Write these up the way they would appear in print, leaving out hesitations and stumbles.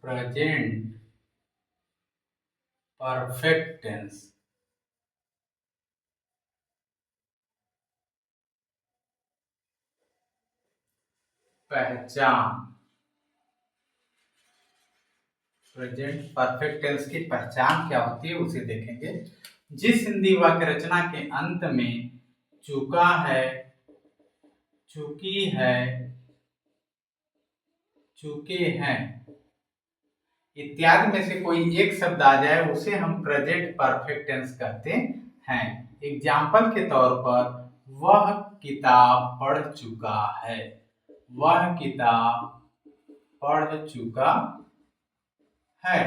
Present perfect tense. पहचान। Present perfect tense की पहचान क्या होती है उसे देखेंगे। जिस हिंदी वाक्य रचना के अंत में चुका है, चुकी है, चुके हैं इत्यादि में से कोई एक शब्द आ जाए उसे हम प्रेजेंट परफेक्ट टेंस कहते हैं। एग्जाम्पल के तौर पर वह किताब पढ़ चुका है, वह किताब पढ़ चुका है।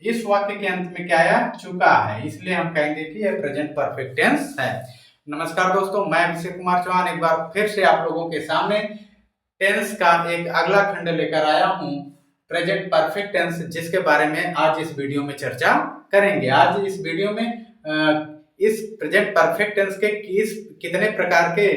इस वाक्य के अंत में क्या आया? चुका है, इसलिए हम कहेंगे कि यह प्रेजेंट परफेक्ट टेंस है। नमस्कार दोस्तों, मैं अभिषेक कुमार चौहान एक बार फिर से आप लोगों के सामने टेंस का एक अगला खंड लेकर आया हूं, प्रेजेंट परफेक्ट टेंस, जिसके बारे में आज इस वीडियो में चर्चा करेंगे। आज इस वीडियो में इस प्रेजेंट परफेक्ट टेंस के कितने प्रकार के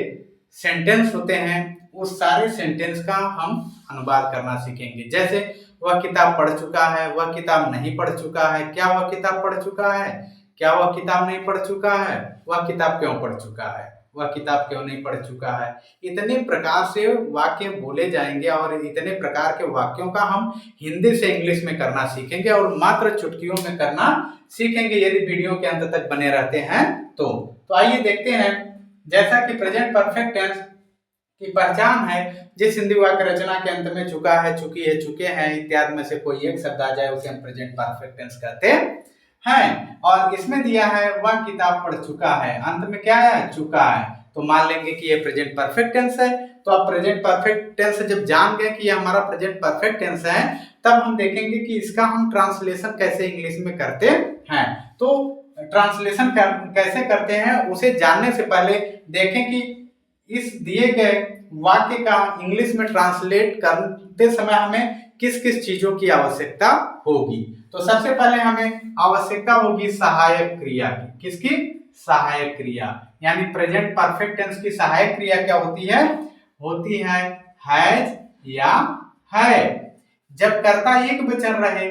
सेंटेंस होते हैं, उस सारे सेंटेंस का हम अनुवाद करना सीखेंगे। जैसे वह किताब पढ़ चुका है, वह किताब नहीं पढ़ चुका है, क्या वह किताब पढ़ चुका है, क्या वह किताब नहीं पढ़ चुका है, वह किताब क्यों पढ़ चुका है, वह किताब क्यों नहीं पढ़ चुका है। इतने प्रकार से वाक्य बोले जाएंगे और इतने प्रकार के वाक्यों का हम हिंदी से इंग्लिश में करना सीखेंगे और मात्र चुटकियों में करना सीखेंगे यदि वीडियो के अंत तक बने रहते हैं तो आइए देखते हैं। जैसा कि प्रेजेंट परफेक्ट टेंस की पहचान है, जिस हिंदी वाक्य रचना के अंत में चुका है, चुकी है, चुके हैं इत्यादि में से कोई एक शब्द आ जाए उसे हम प्रेजेंट परफेक्ट टेंस कहते हैं। और इसमें दिया है वह किताब पढ़ चुका है, अंत में क्या है? चुका है, तो मान लेंगे कि ये प्रेजेंट परफेक्ट टेंस है। तो अब प्रेजेंट परफेक्ट टेंस जब जान गए कि ये हमारा प्रेजेंट परफेक्ट टेंस है, तब हम देखेंगे कि इसका हम ट्रांसलेशन कैसे इंग्लिश में करते हैं। तो ट्रांसलेशन कैसे करते हैं उसे जानने से पहले देखें कि इस दिए गए वाक्य का इंग्लिश में ट्रांसलेट करते समय हमें किस किस चीजों की आवश्यकता होगी। तो सबसे पहले हमें आवश्यकता होगी सहायक क्रिया की। किसकी? सहायक क्रिया। यानी प्रेजेंट परफेक्ट टेंस की सहायक क्रिया क्या होती है? होती है हैज या है। जब कर्ता एक वचन रहे,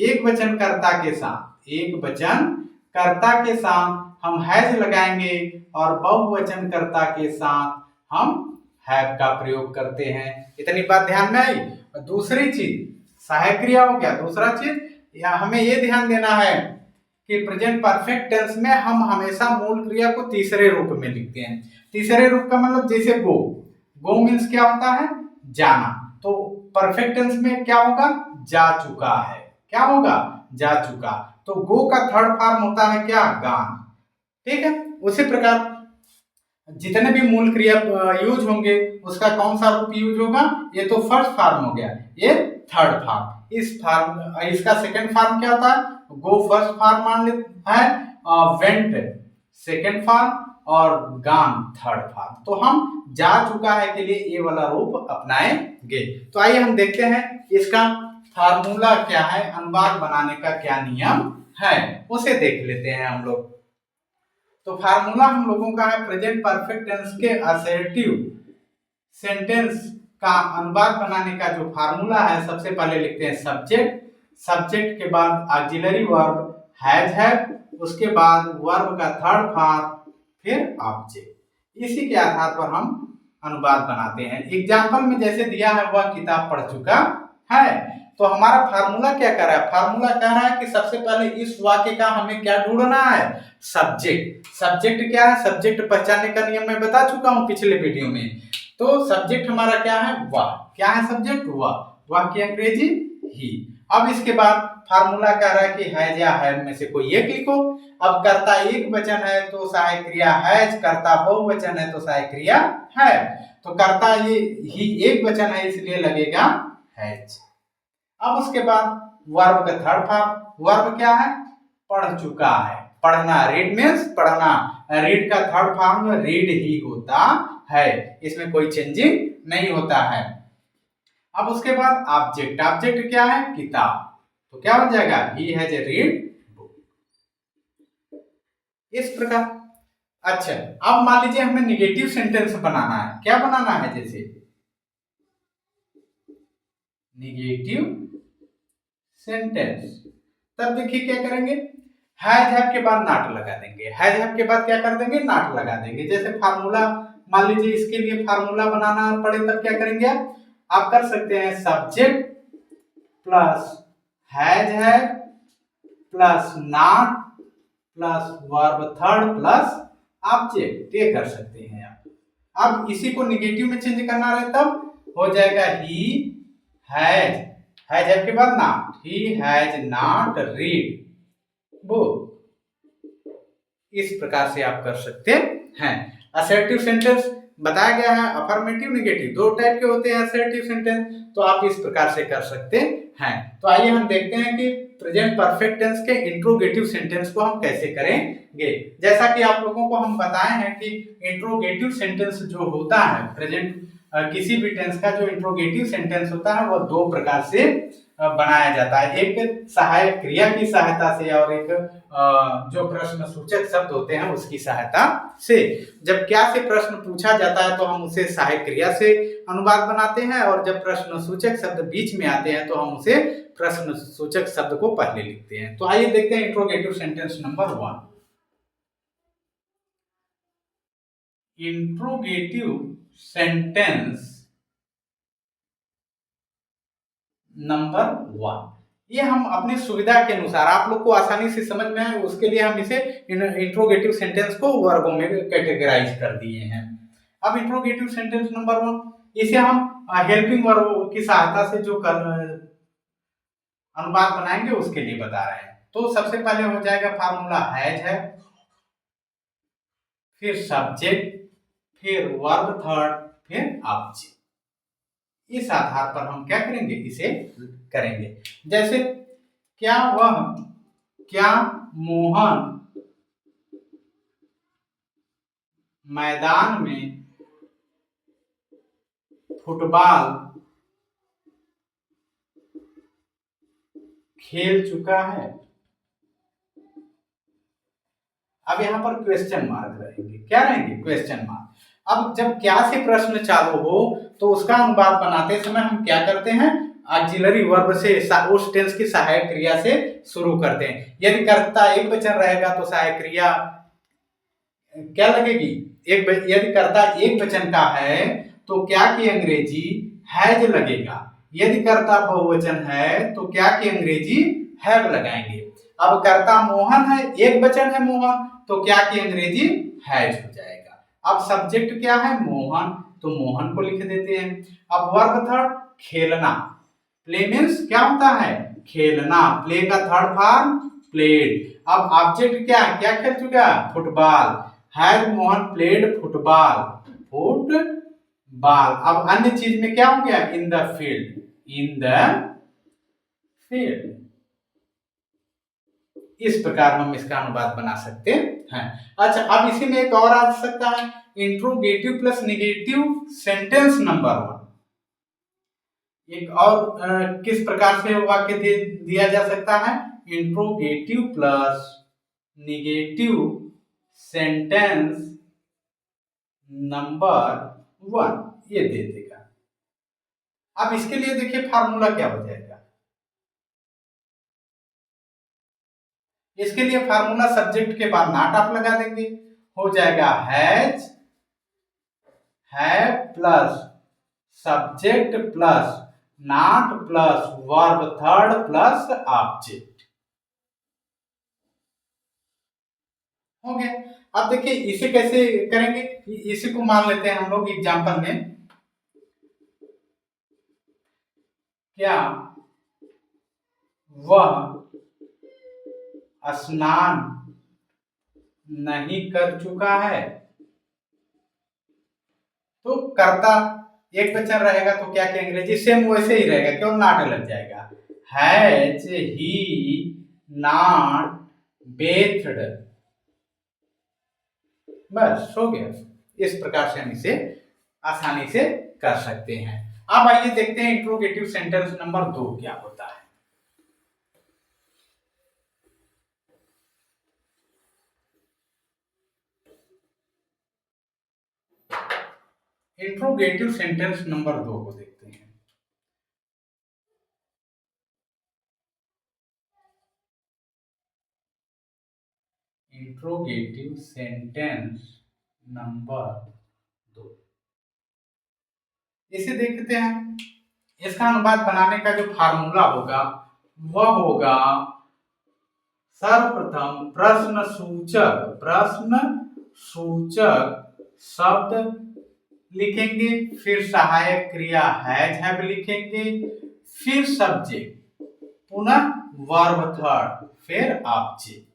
एक वचन कर्ता के साथ, एक वचन कर्ता के साथ हम हैज लगाएंगे और बहुवचन कर्ता के साथ हम हैव का प्रयोग करते हैं। इतनी बात ध्यान में आई। और दूसरी चीज सहायक क्रिया हो गया। दूसरा चीज हमें ये ध्यान देना है कि प्रेजेंट परफेक्ट टेंस में हम हमेशा मूल क्रिया को तीसरे रूप में लिखते हैं। तीसरे रूप का मतलब जैसे गो, गो मीन्स क्या होता है? जाना। तो परफेक्ट टेंस में क्या होगा? जा चुका है। क्या होगा? जा चुका। तो गो का थर्ड फॉर्म होता है क्या? गान। ठीक है। उसी प्रकार जितने भी मूल क्रिया यूज होंगे उसका कौन सा रूप यूज होगा? ये तो फर्स्ट फॉर्म हो गया, ये थर्ड फॉर्म। इस फॉर्म इसका सेकंड फॉर्म क्या होता है? गो फर्स्ट फॉर्म मान लेते हैं, वेंट सेकंड फॉर्म और गान थर्ड फॉर्म। तो हम जा चुका है के लिए ये वाला रूप अपनाएंगे। तो आइए हम देखते हैं इसका फार्मूला क्या है, अनुवाद बनाने का क्या नियम है, उसे देख लेते हैं हम लोग। तो फार्मूला हम लोगों का है प्रेजेंट परफेक्ट टेंस के असर्टिव सेंटेंस का अनुवाद बनाने का जो फार्मूला है, सबसे पहले लिखते हैं सब्जेक्ट, सब्जेक्ट के बाद ऑक्सिलरी वर्ब हैज है, उसके बाद वर्ब का थर्ड फॉर्म, फिर ऑब्जेक्ट। इसी के आधार पर हम अनुवाद बनाते हैं। एग्जाम्पल में जैसे दिया है वह किताब पढ़ चुका है, तो हमारा फार्मूला क्या कर रहा है? फार्मूला कह रहा है कि सबसे पहले इस वाक्य का हमें क्या ढूंढना है? सब्जेक्ट। सब्जेक्ट क्या है? सब्जेक्ट पहचानने का नियम मैं बता चुका हूं पिछले वीडियो में। तो सब्जेक्ट हमारा क्या है? वह। क्या है सब्जेक्ट? वह। वह की अंग्रेजी ही। अब इसके बाद फार्मूला कह रहा है कि हैज या हैव में से कोई एक लिखो। अब कर्ता एक वचन है तो सहायक क्रिया हैज, कर्ता बहुवचन है तो सहायक क्रिया है। तो कर्ता ये ही एक वचन है इसलिए लगेगा हैज। अब उसके बाद वर्ब का थर्ड फॉर्म, वर्ब क्या है? पढ़ चुका है। पढ़ना, रीड मीन्स पढ़ना। रीड का थर्ड फॉर्म रीड ही होता है, इसमें कोई चेंजिंग नहीं होता है। अब उसके बाद ऑब्जेक्ट, ऑब्जेक्ट क्या है? किताब। तो क्या हो जाएगा? He has A read book. इस प्रकार। अच्छा, अब मान लीजिए हमें निगेटिव सेंटेंस बनाना है। क्या बनाना है? जैसे निगेटिव सेंटेंस। तब देखिए क्या करेंगे, हैज हैव के बाद नॉट लगा देंगे, हैज हैव के बाद क्या कर देंगे, नॉट लगा देंगे। जैसे फार्मूला, मान लीजिए इसके लिए फार्मूला बनाना पड़े तब क्या करेंगे आप कर सकते हैं subject plus has have plus not plus verb third plus object, ये कर सकते हैं आप। अब इसी को निगेटिव में चेंज करना रहे तब हो जाएगा ही हैज, हैज के बाद not, he has not read book. इस प्रकार से आप कर सकते हैं। असर्टिव सेंटेंस बताया गया है, अफर्मेटिव नेगेटिव दो टाइप के होते हैं असर्टिव सेंटेंस, तो आप इस प्रकार से कर सकते हैं। तो आइए हम देखते हैं कि प्रेजेंट परफेक्ट टेंस के इंट्रोगेटिव सेंटेंस को हम कैसे करेंगे। जैसा कि आप लोगों को हम बताए हैं कि इंट्रोगेटिव सेंटेंस जो होता है प्रेजेंट किसी भी टेंस का जो इंट्रोगेटिव सेंटेंस होता है वह दो प्रकार से बनाया जाता है, एक सहायक क्रिया की सहायता से और एक जो प्रश्न सूचक शब्द होते हैं उसकी सहायता से। जब क्या से प्रश्न पूछा जाता है तो हम उसे सहायक क्रिया से अनुवाद बनाते हैं, और जब प्रश्न सूचक शब्द बीच में आते हैं तो हम उसे प्रश्न सूचक शब्द को पहले लिखते हैं। तो आइए देखते हैं interrogative sentence number 1। Interrogative sentence number 1, ये हम अपनी सुविधा के अनुसार आप लोग को आसानी से समझ में आए उसके लिए हम इसे इंट्रोगेटिव सेंटेंस को वर्गों में कैटेगराइज कर दिए हैं। अब इंट्रोगेटिव सेंटेंस नंबर 1 इसे हम हेल्पिंग वर्ब की सहायता से जो अनुवाद बनाएंगे उसके लिए बता रहे हैं। तो सबसे पहले हो जाएगा फार्मूला हैज है, फिर सब्जेक्ट, फिर वर्ब थर्ड, फिर ऑब्जेक्ट। इस आधार पर हम क्या करेंगे, इसे करेंगे। जैसे क्या मोहन मैदान में फुटबॉल खेल चुका है। अब यहाँ पर क्वेश्चन मार्क रहेंगे, क्या रहेंगे, क्वेश्चन मार्क। अब जब क्या से प्रश्न चालू हो तो उसका अनुवाद बनाते समय हम क्या करते हैं, ऑक्सिलरी वर्ब से उस टेंस की सहायक क्रिया से शुरू करते हैं। यदि कर्ता एक वचन रहेगा तो सहायक क्रिया क्या लगेगी, यदि कर्ता एक वचन का है तो क्या की अंग्रेजी हैज लगेगा, यदि कर्ता बहुवचन है तो क्या की अंग्रेजी हैव लगाएंगे। अब कर्ता मोहन है, एक वचन है मोहन, तो क्या की अंग्रेजी हैज हो जाएगा। अब सब्जेक्ट क्या है, मोहन, तो मोहन को लिख देते हैं। अब वर्ब थर्ड खेलना, प्ले मीन्स क्या होता है, खेलना, प्ले का थर्ड फॉर्म प्लेड। अब ऑब्जेक्ट क्या खेल चुका, football, has Mohan played football, football. अब अन्य चीज में क्या हो गया, in the field, in the field. इस प्रकार हम इसका अनुवाद बना सकते हैं। अच्छा, अब इसी में एक और आ सकता है, interrogative plus negative sentence number 1। एक और किस प्रकार से वाक्य दिया जा सकता है, interrogative plus negative sentence number 1, ये दे देगा। अब इसके लिए देखिए फार्मूला क्या हो जाएगा, इसके लिए फार्मूला सब्जेक्ट के बाद नॉट आप लगा देंगे, हो जाएगा has have plus subject plus not plus verb third plus object, हो गया। अब देखिए इसे कैसे करेंगे, इसी को मान लेते हैं हम लोग एग्जांपल में, क्या वह स्नान नहीं कर चुका है, तो कर्ता एक वचन रहेगा तो क्या क्या अंग्रेजी सेम वैसे ही रहेगा, क्यों नॉट लग जाएगा, हैज ही नॉट बेथड, बस हो गया। इस प्रकार से हम इसे आसानी से कर सकते हैं। अब आइए देखते हैं इंट्रोगेटिव सेंटेंस नंबर 2 क्या होता है। इंट्रोगेटिव सेंटेंस नंबर 2 को देखते हैं। Interrogative sentence number 2। इसे देखते हैं। इसका अनुवाद बनाने का जो फार्मूला होगा वह होगा सर्वप्रथम प्रश्न सूचक शब्द लिखेंगे, फिर सहायक क्रिया हैव लिखेंगे, फिर सब्जेक्ट, पुनः वर्ब थर्ड, फिर ऑब्जेक्ट।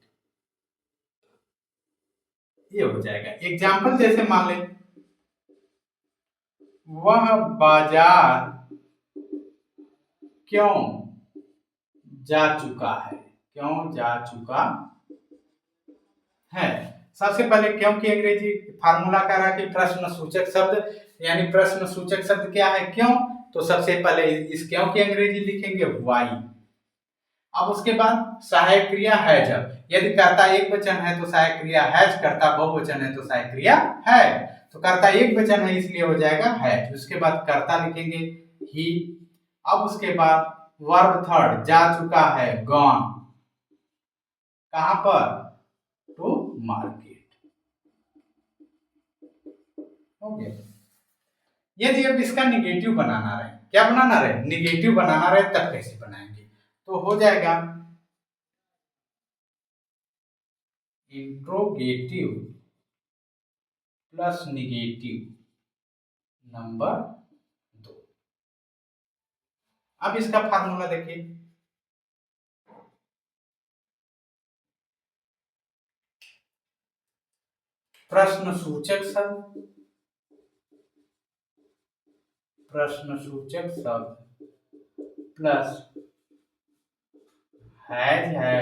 ये हो जाएगा। एग्जाम्पल जैसे मान लें, वह बाजार क्यों जा चुका है, क्यों जा चुका है। सबसे पहले क्यों की अंग्रेजी फार्मूला कह रहा है कि प्रश्न सूचक शब्द, यानी प्रश्न सूचक शब्द क्या है, क्यों। तो सबसे पहले इस क्यों की अंग्रेजी लिखेंगे वाई। अब उसके बाद सहायक क्रिया है, जब यदि कर्ता एक वचन है तो सहायक क्रिया हैज, कर्ता बहुवचन है तो सहायक क्रिया है। तो कर्ता एक वचन है इसलिए हो जाएगा हैज। उसके बाद कर्ता लिखेंगे ही। अब उसके बाद वर्ब थर्ड, जा चुका है, गॉन, कहां पर, टू मार्केट। हो गया। यदि अब इसका निगेटिव बनाना रहे, क्या बनाना रहे, निगेटिव बनाना रहे, तब कैसे बनाएंगे। तो हो जाएगा इंट्रोगेटिव प्लस निगेटिव नंबर 2। अब इसका फार्मूला देखिए, प्रश्न सूचक शब्द प्लस हैज है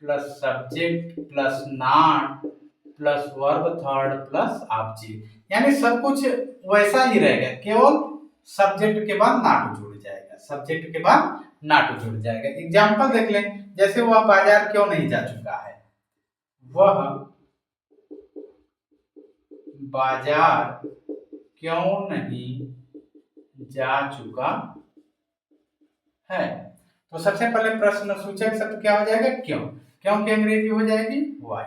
plus subject plus not plus verb third plus object. यानी सब कुछ वैसा ही रहेगा, केवल सब्जेक्ट के बाद नॉट जुड़ जाएगा, सब्जेक्ट के बाद नॉट जुड़ जाएगा। एग्जाम्पल देख लें, जैसे वह बाजार क्यों नहीं जा चुका है, वह बाजार क्यों नहीं जा चुका है। तो सबसे पहले प्रश्न सूचक शब्द क्या हो जाएगा, क्यों। क्यों की अंग्रेजी हो जाएगी वाई।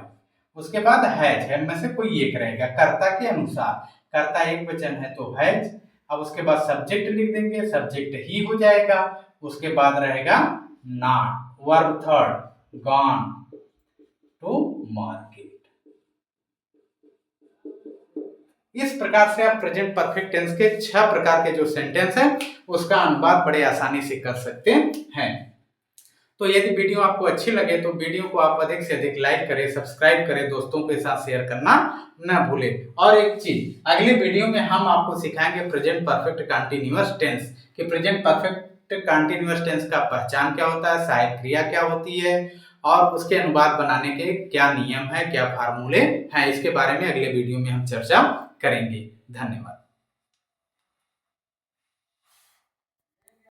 उसके बाद हैज में से कोई एक रहेगा कर्ता के अनुसार, कर्ता एक वचन है तो हैज। अब उसके बाद सब्जेक्ट लिख देंगे, सब्जेक्ट ही हो जाएगा। उसके बाद रहेगा not, verb third, gone to market. इस प्रकार से आप प्रेजेंट परफेक्ट टेंस के 6 प्रकार के जो सेंटेंस हैं उसका अनुवाद बड़े आसानी से कर सकते हैं। तो यदि वीडियो आपको अच्छी लगे तो वीडियो को आप अधिक से अधिक लाइक करें, सब्सक्राइब करें, दोस्तों के साथ शेयर करना न भूलें। और एक चीज, अगले वीडियो में हम आपको सिखाएंगे प्रेजेंट परफेक्ट कंटीन्यूअस टेंस कि प्रेजेंट परफेक्ट कंटीन्यूअस टेंस का पहचान क्या होता है, सहायक क्रिया क्या होती है और उसके अनुवाद बनाने के क्या नियम है, क्या फार्मूले हैं, इसके बारे में अगले वीडियो में हम चर्चा करेंगे। धन्यवाद।